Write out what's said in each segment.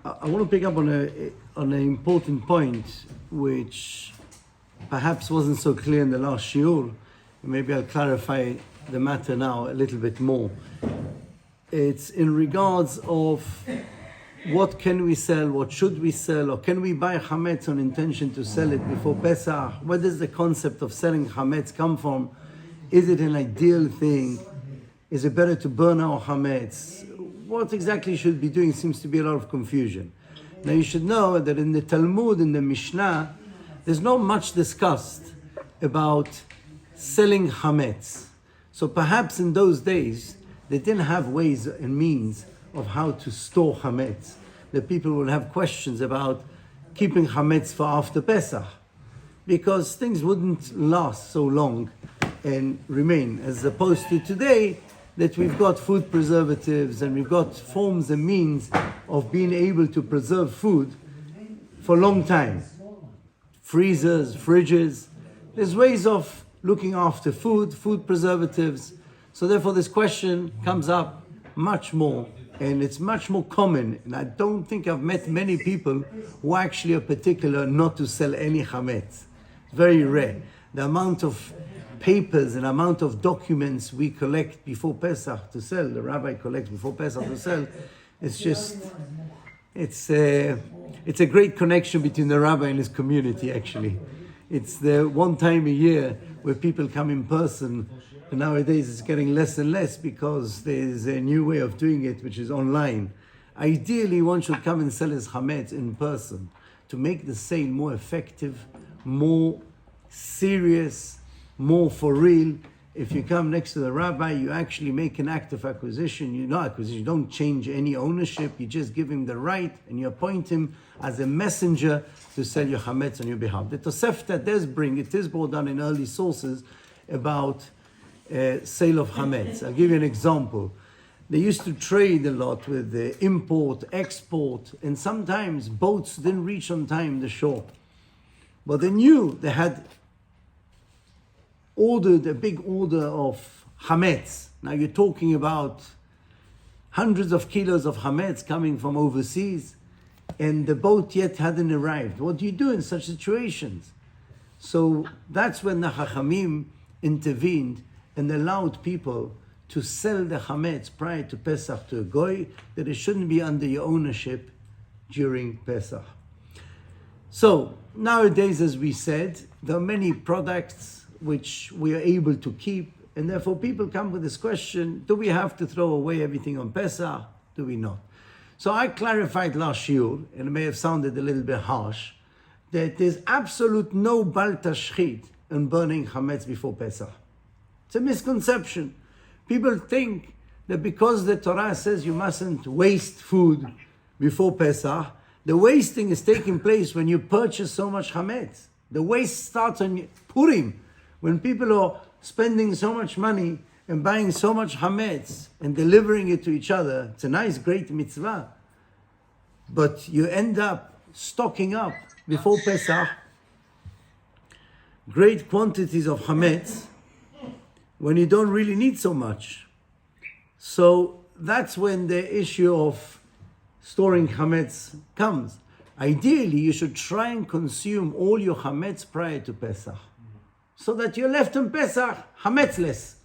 I want to pick up on an important point which perhaps wasn't so clear in the last shiur. Maybe I'll clarify the matter now a little bit more. It's in regards of what can we sell, what should we sell, or can we buy chametz on intention to sell it before Pesach? Where does the concept of selling chametz come from? Is it an ideal thing? Is it better to burn our chametz? What exactly should be doing seems to be a lot of confusion. Now you should know that in the Talmud, in the Mishnah, there's not much discussed about selling chametz. So perhaps in those days, they didn't have ways and means of how to store chametz. The people would have questions about keeping chametz for after Pesach, because things wouldn't last so long and remain, as opposed to today, that we've got food preservatives and we've got forms and means of being able to preserve food for a long time. Freezers, fridges, there's ways of looking after food preservatives. So therefore this question comes up much more, and it's much more common. And I don't think I've met many people who actually are particular not to sell any chametz. It's very rare. The amount of papers and amount of documents we collect before Pesach to sell, the rabbi collects before Pesach to sell, it's a great connection between the rabbi and his community actually. It's the one time a year where people come in person, and nowadays it's getting less and less because there's a new way of doing it, which is online. Ideally, one should come and sell his chametz in person to make the sale more effective, more serious, more for real. If you come next to the rabbi, you actually make an act of acquisition. You don't change any ownership. You just give him the right and you appoint him as a messenger to sell your chametz on your behalf. The Tosefta does bring, it is brought down in early sources about sale of chametz. I'll give you an example. They used to trade a lot with the import, export, and sometimes boats didn't reach on time the shore. But they knew they had ordered a big order of chametz. Now you're talking about hundreds of kilos of chametz coming from overseas, and the boat yet hadn't arrived. What do you do in such situations? So that's when the Chachamim intervened and allowed people to sell the chametz prior to Pesach to a goy, that it shouldn't be under your ownership during Pesach. So nowadays, as we said, there are many products which we are able to keep, and therefore people come with this question, do we have to throw away everything on Pesach? Do we not? So I clarified last shiur, and it may have sounded a little bit harsh, that there's absolute no bal tashchit in burning chametz before Pesach. It's a misconception. People think that because the Torah says you mustn't waste food before Pesach, the wasting is taking place when you purchase so much chametz. The waste starts on Purim, when people are spending so much money and buying so much chametz and delivering it to each other. It's a nice, great mitzvah. But you end up stocking up before Pesach great quantities of chametz when you don't really need so much. So that's when the issue of storing chametz comes. Ideally, you should try and consume all your chametz prior to Pesach, so that you're left on Pesach chametzless.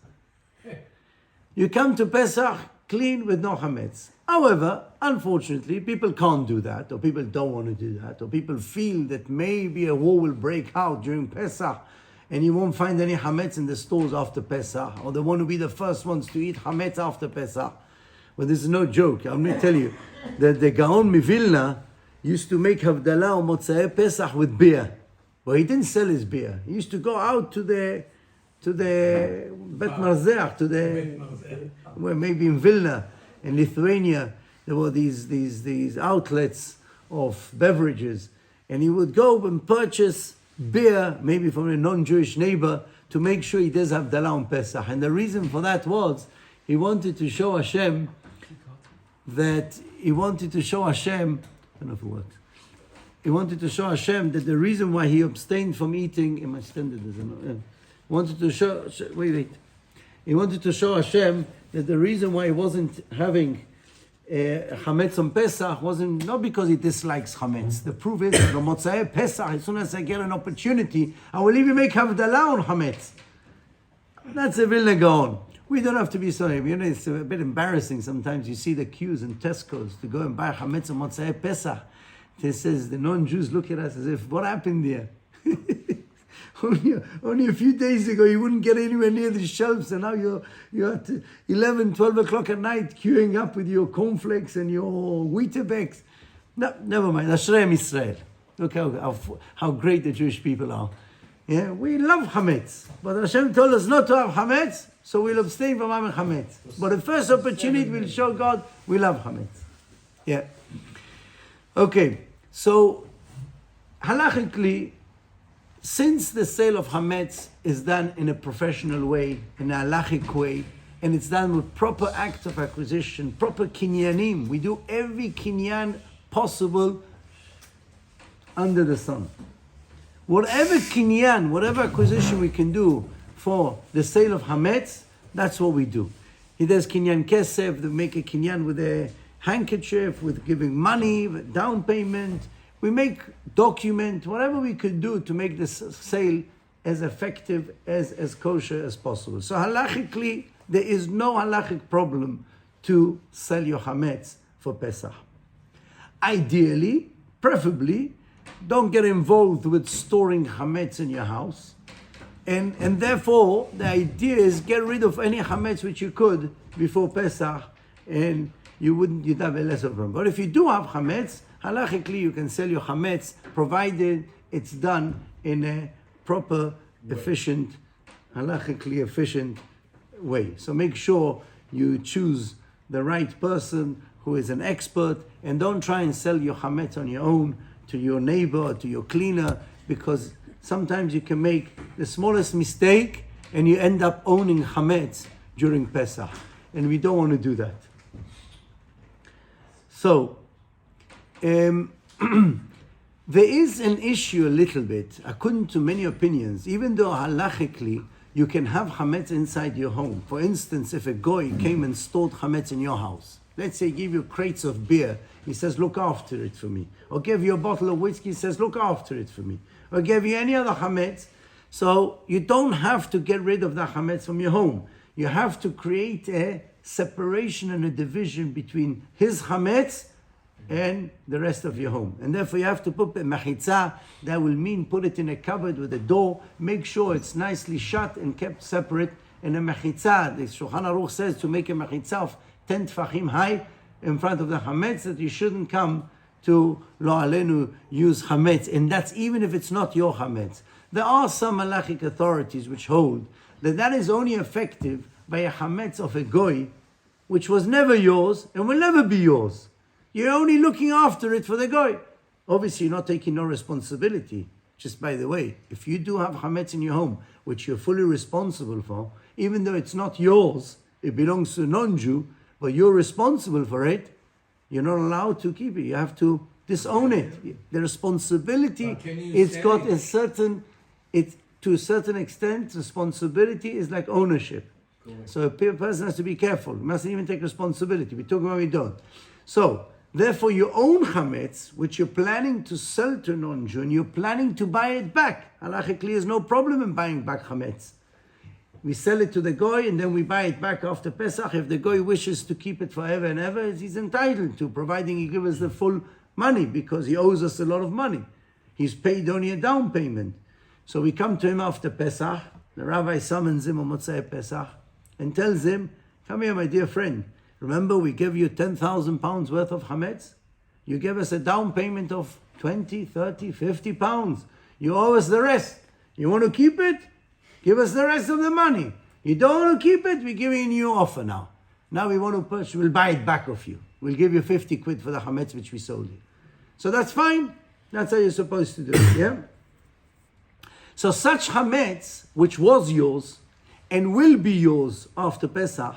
You come to Pesach clean with no chametz. However, unfortunately, people can't do that, or people don't want to do that, or people feel that maybe a war will break out during Pesach and you won't find any chametz in the stores after Pesach, or they want to be the first ones to eat chametz after Pesach. Well, this is no joke. I'm going to tell you that the Gaon Mivilna used to make Havdalah on Motzei Pesach with beer. Well, he didn't sell his beer. He used to go out to the Bet Marzeach, well, maybe in Vilna, in Lithuania, there were these outlets of beverages, and he would go and purchase beer, maybe from a non-Jewish neighbor, to make sure he does have Dalah on Pesach. And the reason for that was he wanted to show Hashem that I don't know if it works. He wanted to show Hashem that the reason why he abstained from eating, in my standard he wanted to show Hashem that the reason why he wasn't having chametz on Pesach wasn't not because he dislikes chametz. The proof is that on Matzah Pesach, as soon as I get an opportunity, I will even make havdalah on chametz. That's a Vilna Gaon. We don't have to be sorry. You know, it's a bit embarrassing sometimes. You see the queues in Tesco's to go and buy chametz on Matzah Pesach. It says the non-Jews look at us as if, what happened there? Only a few days ago you wouldn't get anywhere near the shelves, and now you're at 11, 12 o'clock at night queuing up with your cornflakes and your Weetabix. No, never mind. Ashrei Israel. Look how great the Jewish people are. Yeah, we love chametz, but Hashem told us not to have chametz, so we'll abstain from having chametz. But the first opportunity will show God we love chametz. Yeah. Okay, so halachically, since the sale of chametz is done in a professional way, in a halachic way, and it's done with proper acts of acquisition, proper kinyanim, we do every kinyan possible under the sun. Whatever kinyan, whatever acquisition we can do for the sale of chametz, that's what we do. He does kinyan kesef, they make a kinyan with a handkerchief, with giving money, with down payment. We make document, whatever we could do to make this sale as effective, as kosher as possible. So halachically, there is no halachic problem to sell your chametz for Pesach. Ideally, preferably, don't get involved with storing chametz in your house. And therefore, the idea is get rid of any chametz which you could before Pesach, and you'd have a lesser problem. But if you do have chametz, halachically you can sell your chametz, provided it's done in a proper, efficient, halachically efficient way. So make sure you choose the right person who is an expert, and don't try and sell your chametz on your own to your neighbor or to your cleaner, because sometimes you can make the smallest mistake and you end up owning chametz during Pesach. And we don't want to do that. So, there is an issue a little bit, according to many opinions, even though halachically you can have chametz inside your home. For instance, if a goy came and stored chametz in your house, let's say he gave you crates of beer, he says, look after it for me. Or gave you a bottle of whiskey, he says, look after it for me. Or gave you any other chametz. So you don't have to get rid of the chametz from your home. You have to create a separation and a division between his chametz and the rest of your home. And therefore you have to put a mechitza. That will mean put it in a cupboard with a door, make sure it's nicely shut and kept separate. And a mechitza, the Shulchan Aruch says to make a mechitza of 10 tfachim high in front of the chametz, that you shouldn't come to lo alenu use chametz, and that's even if it's not your chametz. There are some halachic authorities which hold that is only effective by a chametz of a goy, which was never yours and will never be yours. You're only looking after it for the goy. Obviously, you're not taking no responsibility. Just by the way, if you do have chametz in your home, which you're fully responsible for, even though it's not yours, it belongs to a non-Jew, but you're responsible for it, you're not allowed to keep it. You have to disown it. The responsibility, it's got a certain, to a certain extent, responsibility is like ownership. Correct. So a person has to be careful. He mustn't even take responsibility. We talk about we don't. So, therefore, your own chametz, which you're planning to sell to a non-Jew, and you're planning to buy it back. Halachically, there's no problem in buying back chametz. We sell it to the goy, and then we buy it back after Pesach. If the goy wishes to keep it forever and ever, he's entitled to, providing he gives us the full money, because he owes us a lot of money. He's paid only a down payment. So we come to him after Pesach. The rabbi summons him on Matzah Pesach and tells him, come here, my dear friend. Remember, we gave you 10,000 pounds worth of chametz? You gave us a down payment of 20, 30, 50 pounds. You owe us the rest. You want to keep it? Give us the rest of the money. You don't want to keep it? We're giving you an offer now. Now we want to purchase, we'll buy it back of you. We'll give you 50 quid for the chametz which we sold you. So that's fine. That's how you're supposed to do it, yeah? So such chametz, which was yours and will be yours after Pesach,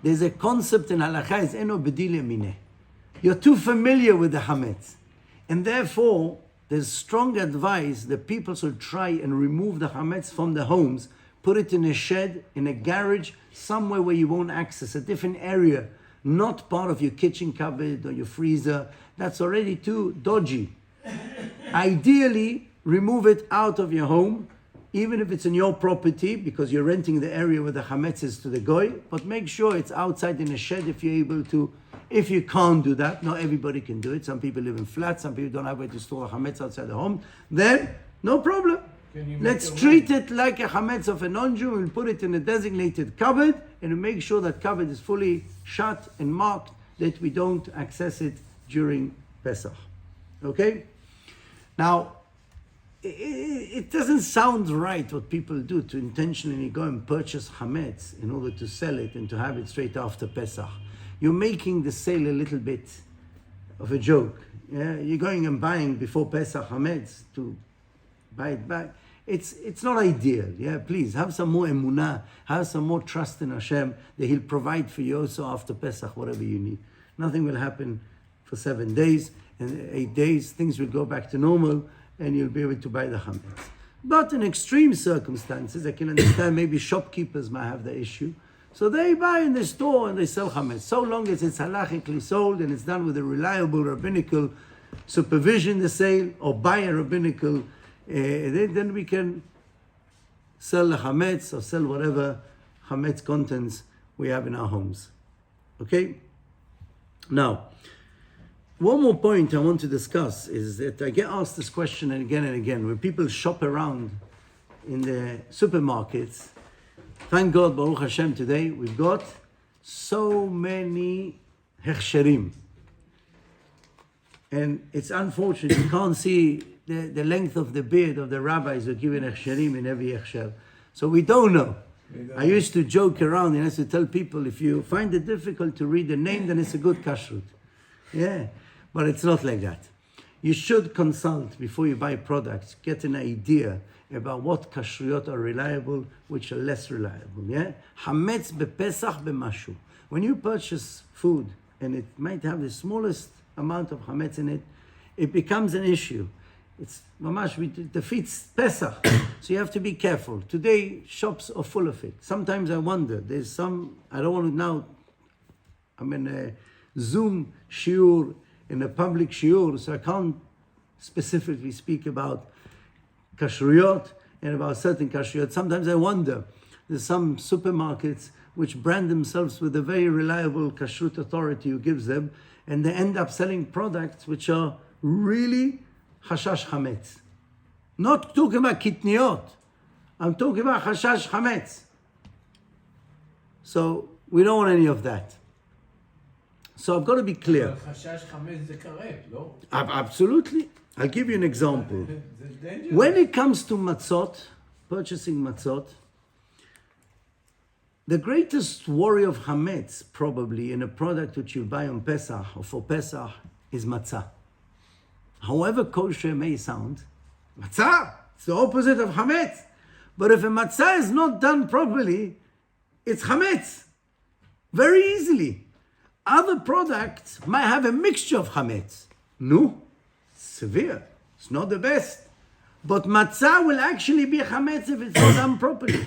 there's a concept in halakha, is eno bedile mineh. You're too familiar with the chametz. And therefore, there's strong advice that people should try and remove the chametz from the homes, put it in a shed, in a garage, somewhere where you won't access, a different area not part of your kitchen cupboard or your freezer. That's already too dodgy. Ideally, remove it out of your home, even if it's in your property, because you're renting the area where the chametz is to the goy, but make sure it's outside in a shed if you're able to. If you can't do that, not everybody can do it. Some people live in flats, some people don't have where to store a chametz outside the home. Then, no problem. Let's treat it like a chametz of a non-Jew. We'll put it in a designated cupboard and we'll make sure that cupboard is fully shut and marked, that we don't access it during Pesach. Okay? Now, it doesn't sound right what people do to intentionally go and purchase chametz in order to sell it and to have it straight after Pesach. You're making the sale a little bit of a joke. Yeah? You're going and buying before Pesach chametz to buy it back. It's not ideal. Yeah, please have some more emunah, have some more trust in Hashem that He'll provide for you also after Pesach whatever you need. Nothing will happen for 7 days and 8 days. Things will go back to normal and you'll be able to buy the chametz. But in extreme circumstances, I can understand maybe shopkeepers might have the issue. So they buy in the store and they sell chametz. So long as it's halachically sold and it's done with a reliable rabbinical supervision, the sale, or by a rabbinical, then we can sell the chametz or sell whatever chametz contents we have in our homes. Okay? Now, one more point I want to discuss is that I get asked this question again and again. When people shop around in the supermarkets, thank God, Baruch Hashem, today we've got so many hechsherim. And it's unfortunate, you can't see the length of the beard of the rabbis who are giving hechsherim in every hechsher. So we don't know. I used to joke around and I used to tell people, if you find it difficult to read the name, then it's a good kashrut. Yeah, but it's not like that. You should consult before you buy products, get an idea about what kashruyot are reliable, which are less reliable. Yeah, hametz bepesach b'mashu. When you purchase food and it might have the smallest amount of hametz in it, it becomes an issue. It's mamash, it defeats Pesach. So you have to be careful. Today, shops are full of it. Sometimes I wonder, there's some, I don't want to now, I'm in a Zoom shiur, in a public shiur, so I can't specifically speak about kashruyot and about certain kashruyot. Sometimes I wonder, there's some supermarkets which brand themselves with a very reliable kashrut authority who gives them, and they end up selling products which are really Hashash chametz. Not talking about kitniot. I'm talking about Hashash chametz. So we don't want any of that. So I've got to be clear. Hashash chametz is correct, no? Absolutely. I'll give you an example. When it comes to matzot, purchasing matzot, the greatest worry of chametz probably in a product which you buy on Pesach or for Pesach is matzah. However kosher it may sound, matzah, it's the opposite of chametz. But if a matzah is not done properly, it's chametz. Very easily. Other products might have a mixture of chametz. No, severe. It's not the best. But matzah will actually be chametz if it's not done properly.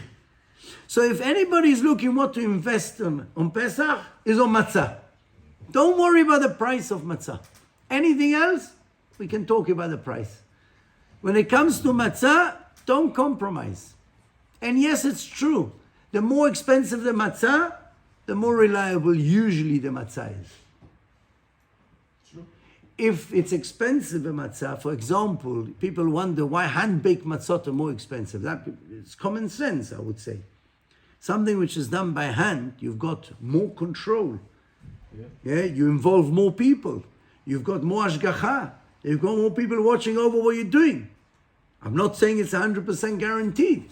So if anybody is looking what to invest on Pesach, is on matzah. Don't worry about the price of matzah. Anything else, we can talk about the price. When it comes to matzah, don't compromise. And yes, it's true. The more expensive the matzah, the more reliable usually the matzah is. True. If it's expensive, a matzah, for example, people wonder why hand-baked matzot are more expensive. It's common sense, I would say. Something which is done by hand, you've got more control. Yeah, you involve more people. You've got more ashgacha. You've got more people watching over what you're doing. I'm not saying it's 100% guaranteed,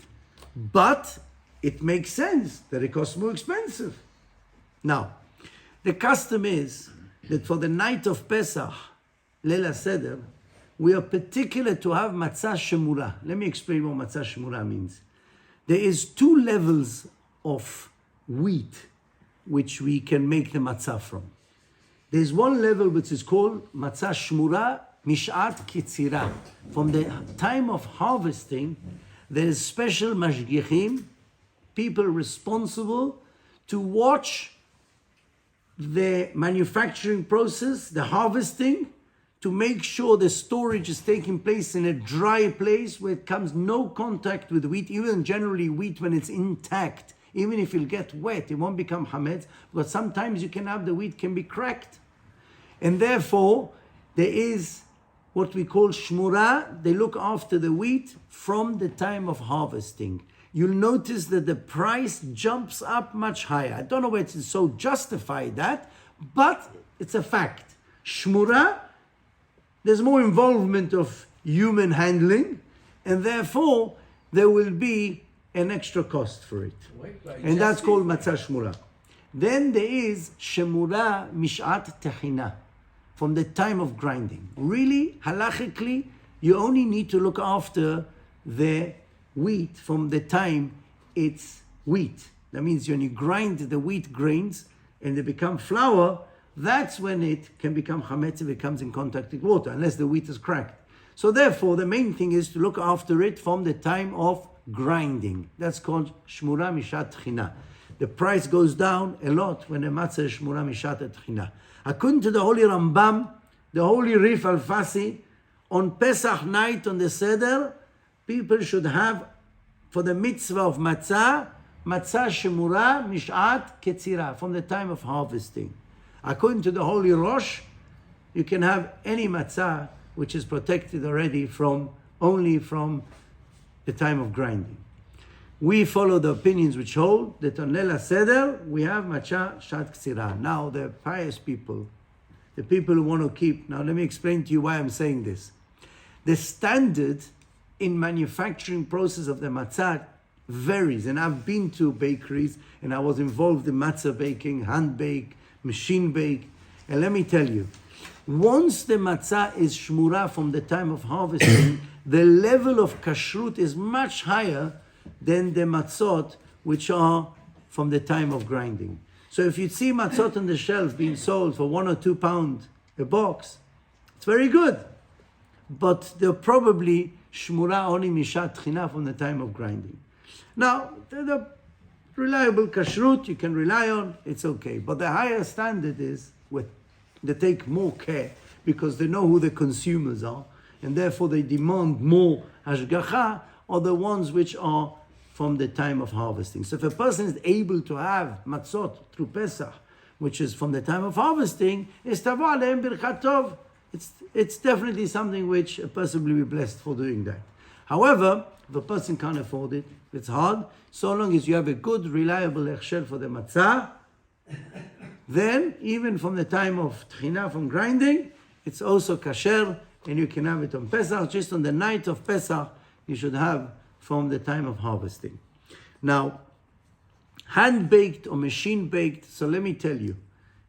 but it makes sense that it costs more expensive. Now, the custom is that for the night of Pesach, Leila Seder, we are particular to have matzah shemura. Let me explain what matzah shemura means. There is 2 levels of wheat which we can make the matzah from. There's one level which is called matzah shmura mishat kitzira. From the time of harvesting, there's special mashgichim, people responsible to watch the manufacturing process, the harvesting, to make sure the storage is taking place in a dry place where it comes no contact with wheat. Even generally wheat, when it's intact, even if it'll get wet, it won't become hametz, because sometimes you can have the wheat can be cracked. And therefore, there is what we call shmura. They look after the wheat from the time of harvesting. You'll notice that the price jumps up much higher. I don't know where it's so justified that, but it's a fact. Shmura, there's more involvement of human handling, and therefore there will be an extra cost for it. And that's called matzah shmura. Then there is shemura mishat tehina, from the time of grinding. Really, halachically, you only need to look after the wheat from the time it's wheat. That means when you grind the wheat grains and they become flour, that's when it can become chametz if it comes in contact with water, unless the wheat is cracked. So therefore, the main thing is to look after it from the time of grinding. That's called shmura mishat tchina. The price goes down a lot when a matzah is shmura mishat tchina. According to the holy Rambam, the holy Rif Alfasi, on Pesach night on the Seder, people should have, for the mitzvah of matzah, matzah shemura mishat ketzira, from the time of harvesting. According to the holy Rosh, you can have any matzah which is protected already only from the time of grinding. We follow the opinions which hold that on Leil HaSeder we have matzah shat ketzira. Now the pious people, the people who want to keep, now let me explain to you why I'm saying this. The standard in manufacturing process of the matzah varies, and I've been to bakeries and I was involved in matzah baking, hand bake, machine bake, and let me tell you, once the matzah is shmura from the time of harvesting, the level of kashrut is much higher than the matzot which are from the time of grinding. So if you see matzot on the shelf being sold for £1 or £2 a box, it's very good, but they're probably shmura only mishat tchina from the time of grinding. Now, the reliable kashrut you can rely on, it's okay. But the higher standard is they take more care because they know who the consumers are, and therefore they demand more hashgacha, or the ones which are from the time of harvesting. So if a person is able to have matzot through Pesach, which is from the time of harvesting, it's definitely something which a person will be blessed for doing that. However, if a person can't afford it, it's hard, so long as you have a good, reliable hechsher for the matzah, then even from the time of tchina, from grinding, it's also kasher, and you can have it on Pesach. Just on the night of Pesach, you should have from the time of harvesting. Now, hand-baked or machine-baked, so let me tell you,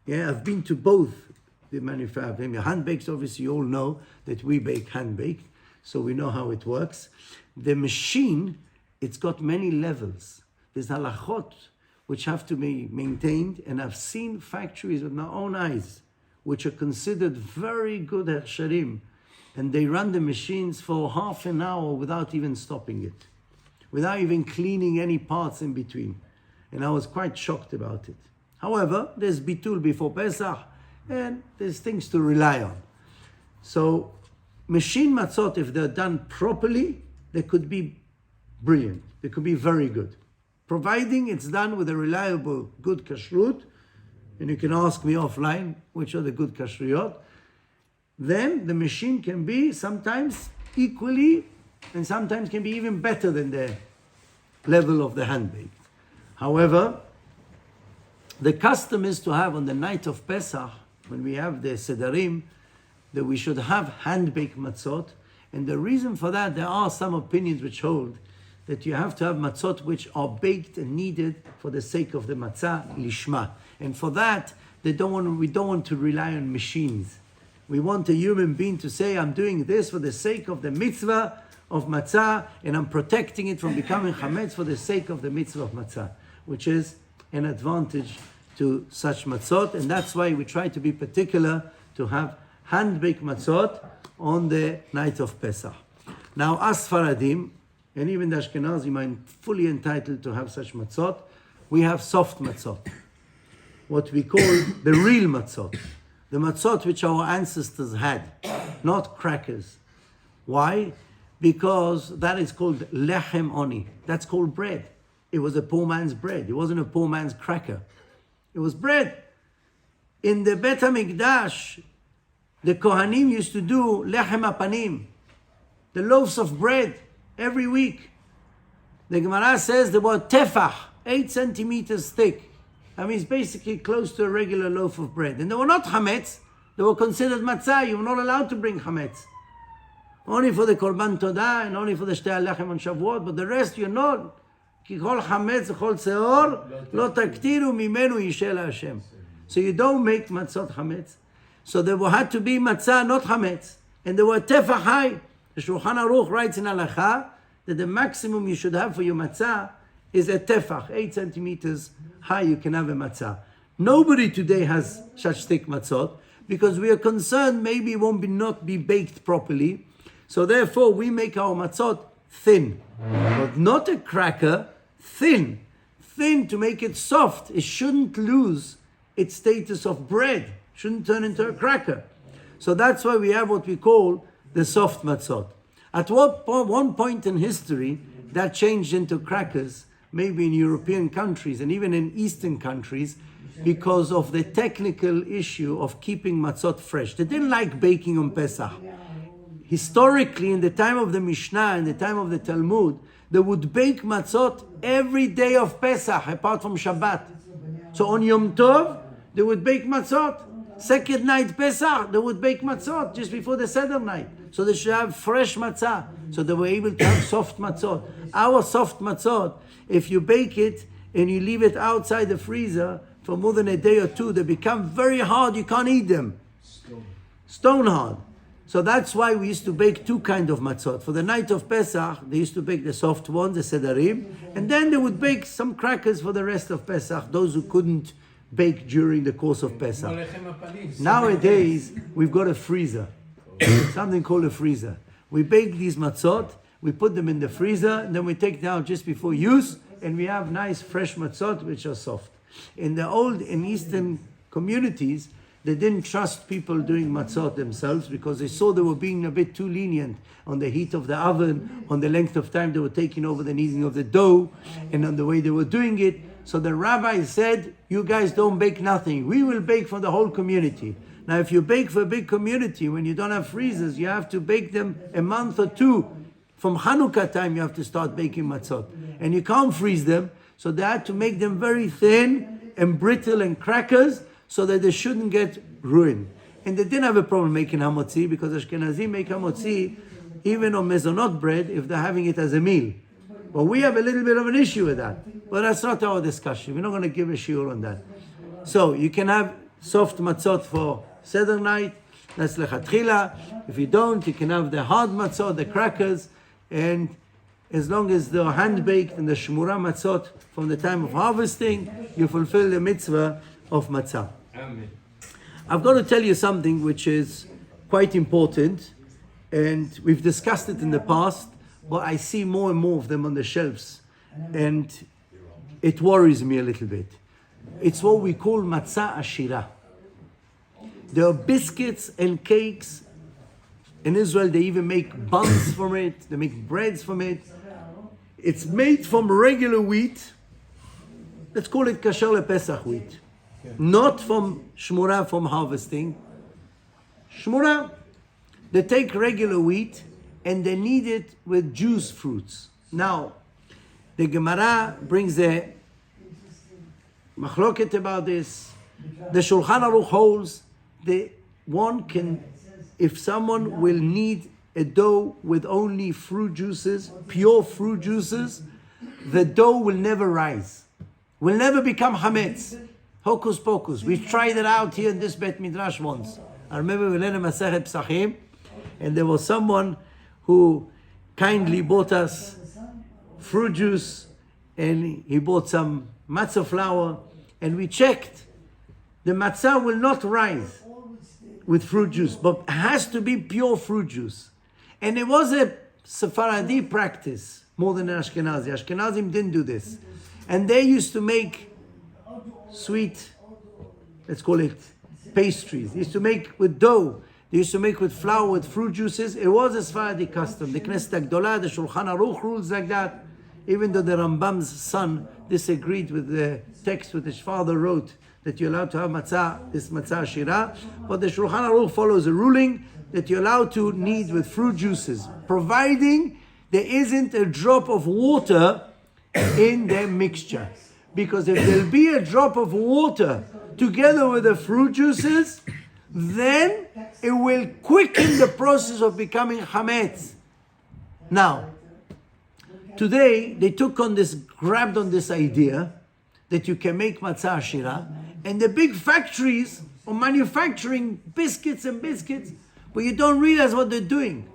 I've been to both the manufacturing. Hand-baked, obviously, you all know that we bake hand-baked, so we know how it works. The machine, it's got many levels. There's halachot which have to be maintained, and I've seen factories with my own eyes which are considered very good hechsherim, and they run the machines for half an hour without even stopping it, without even cleaning any parts in between. And I was quite shocked about it. However, there's bitul before Pesach, and there's things to rely on. So, machine matzot, if they're done properly, they could be brilliant. They could be very good. Providing it's done with a reliable, good kashrut, and you can ask me offline which are the good kashriyot, then the machine can be sometimes equally, and sometimes can be even better than the level of the hand-baked. However, the custom is to have on the night of Pesach, when we have the sedarim, that we should have hand-baked matzot. And the reason for that, there are some opinions which hold that you have to have matzot which are baked and needed for the sake of the matzah, lishma. And for that, we don't want to rely on machines. We want a human being to say, I'm doing this for the sake of the mitzvah of matzah, and I'm protecting it from becoming chametz for the sake of the mitzvah of matzah, which is an advantage to such matzot. And that's why we try to be particular to have hand-baked matzot on the night of Pesach. Now, us Faradim, and even the Ashkenazim are fully entitled to have such matzot. We have soft matzot. what we call the real matzot. The matzot which our ancestors had, not crackers. Why? Because that is called lechem oni. That's called bread. It was a poor man's bread. It wasn't a poor man's cracker. It was bread. In the Bet HaMikdash, the Kohanim used to do lechem apanim, the loaves of bread, every week. The Gemara says they were tefach, 8 centimeters thick. I mean, it's basically close to a regular loaf of bread. And they were not chametz. They were considered matzah. You were not allowed to bring chametz. Only for the Korban Todah and only for the Shtei HaLechem on Shavuot. But the rest you're not. כי כל חמץ וכל שאור לא תקטירו ממנו ישאל להשם. So you don't make matzot chametz. So there had to be matzah, not chametz. And there were tefach high. The Shulchan Aruch writes in Halacha that the maximum you should have for your matzah is a tefach, 8 centimeters high you can have a matzah. Nobody today has such thick matzot because we are concerned maybe it won't not be baked properly. So therefore we make our matzot thin. But not a cracker, thin. Thin to make it soft. It shouldn't lose its status of bread. Shouldn't turn into a cracker. So that's why we have what we call the soft matzot. At one point in history, that changed into crackers, maybe in European countries and even in Eastern countries, because of the technical issue of keeping matzot fresh. They didn't like baking on Pesach. Historically, in the time of the Mishnah, in the time of the Talmud, they would bake matzot every day of Pesach, apart from Shabbat. So on Yom Tov, they would bake matzot. Second night Pesach, they would bake matzot just before the Seder night. So they should have fresh matzah. So they were able to have soft matzot. Our soft matzot, if you bake it and you leave it outside the freezer for more than a day or two, they become very hard. You can't eat them. Stone hard. So that's why we used to bake 2 kinds of matzot. For the night of Pesach, they used to bake the soft ones, the sedarim, and then they would bake some crackers for the rest of Pesach, those who couldn't bake during the course of Pesach. Nowadays, we've got a freezer, something called a freezer. We bake these matzot, we put them in the freezer, and then we take them out just before use, and we have nice fresh matzot, which are soft. In Eastern communities, they didn't trust people doing matzot themselves because they saw they were being a bit too lenient on the heat of the oven, on the length of time they were taking over the kneading of the dough, and on the way they were doing it. So the rabbi said, you guys don't bake nothing. We will bake for the whole community. Now, if you bake for a big community, when you don't have freezers, you have to bake them a month or 2. From Hanukkah time, you have to start baking matzot. And you can't freeze them, so they had to make them very thin and brittle and crackers, so that they shouldn't get ruined. And they didn't have a problem making hamotzi, because Ashkenazim make hamotzi even on mezonot bread if they're having it as a meal. But we have a little bit of an issue with that. But that's not our discussion. We're not going to give a shiur on that. So you can have soft matzot for Seder night. That's lechatchila. If you don't, you can have the hard matzot, the crackers. And as long as they're hand-baked and the shmura matzot from the time of harvesting, you fulfill the mitzvah of matzah. Amen. I've got to tell you something which is quite important, and we've discussed it in the past, but I see more and more of them on the shelves, and it worries me a little bit. It's what we call matzah ashira. There are biscuits and cakes. In Israel, they even make buns from it. They make breads from it. It's made from regular wheat. Let's call it kasher lePesach wheat. Not from shmura, from harvesting. Shmura, they take regular wheat and they knead it with juice fruits. Now, the Gemara brings a machloket about this. The Shulchan Aruch holds that one can, if someone will knead a dough with only fruit juices, pure fruit juices, the dough will never rise, will never become hametz. Hocus pocus. We've tried it out here in this Bet Midrash once. I remember we learned Masechet Pesachim, and there was someone who kindly bought us fruit juice, and he bought some matzah flour, and we checked. The matzah will not rise with fruit juice, but it has to be pure fruit juice. And it was a Sephardi practice more than an Ashkenazi. Ashkenazim didn't do this. And they used to make sweet let's call it pastries. They used to make with dough. They used to make with flour, with fruit juices. It was a Sephardi custom. The Knesset HaGdolah, the Shulchan Aruch rules like that. Even though the Rambam's son disagreed with the text which his father wrote, that you're allowed to have matzah, this matzah shira, but the Shulchan Aruch follows a ruling that you're allowed to knead with fruit juices, providing there isn't a drop of water in the mixture. Because if there'll be a drop of water together with the fruit juices, then it will quicken the process of becoming chametz. Now, today they grabbed on this idea that you can make matzah shira, and the big factories are manufacturing biscuits, but you don't realize what they're doing.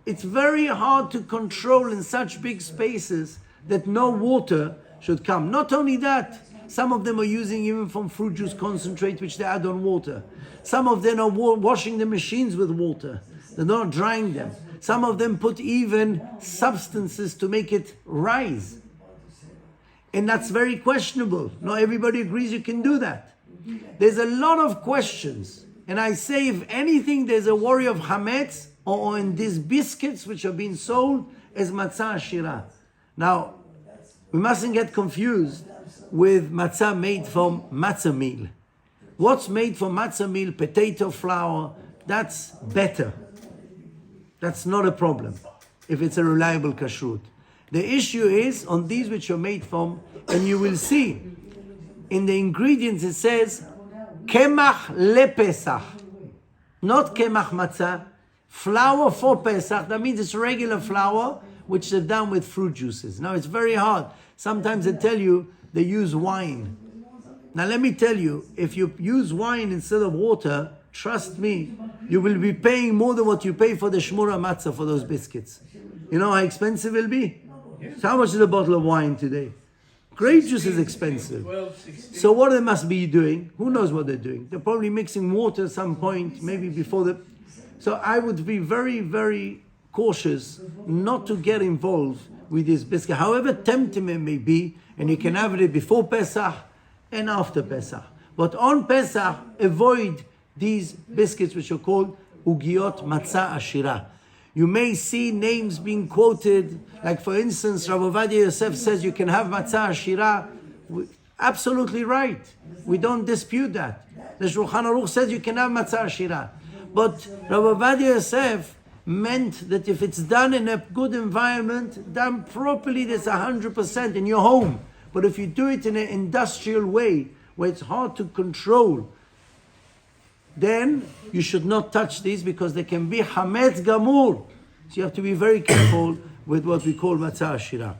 It's very hard to control in such big spaces that no water should come. Not only that, some of them are using even from fruit juice concentrate, which they add on water. Some of them are washing the machines with water. They're not drying them. Some of them put even substances to make it rise. And that's very questionable. Not everybody agrees you can do that. There's a lot of questions. And I say, if anything, there's a worry of chametz or in these biscuits which are being sold as matzah shira. Now, we mustn't get confused with matzah made from matzah meal. What's made from matzah meal, potato flour, that's better. That's not a problem if it's a reliable kashrut. The issue is on these which are made from, and you will see in the ingredients it says kemach lepesach, not kemach matzah, flour for Pesach. That means it's regular flour which is done with fruit juices. Now it's very hard. Sometimes they tell you they use wine. Now let me tell you, if you use wine instead of water, trust me, you will be paying more than what you pay for the shmura matzah for those biscuits. You know how expensive it will be? So how much is a bottle of wine today? Grape juice is expensive. 12, 16. So what they must be doing? Who knows what they're doing? They're probably mixing water at some point, maybe before the... So I would be very, very cautious not to get involved with this biscuit. However tempting it may be, and you can have it before Pesach and after Pesach. But on Pesach, avoid these biscuits which are called ugiot matzah ashira. You may see names being quoted, like for instance, Rav Ovadia Yosef says you can have matzah ashira. Absolutely right. We don't dispute that. The Shulchan Aruch says you can have matzah ashira. But Rav Ovadia Yosef meant that if it's done in a good environment, done properly, that's 100% in your home. But if you do it in an industrial way, where it's hard to control, then you should not touch these because they can be hametz gamur. So you have to be very careful with what we call matzah ashira.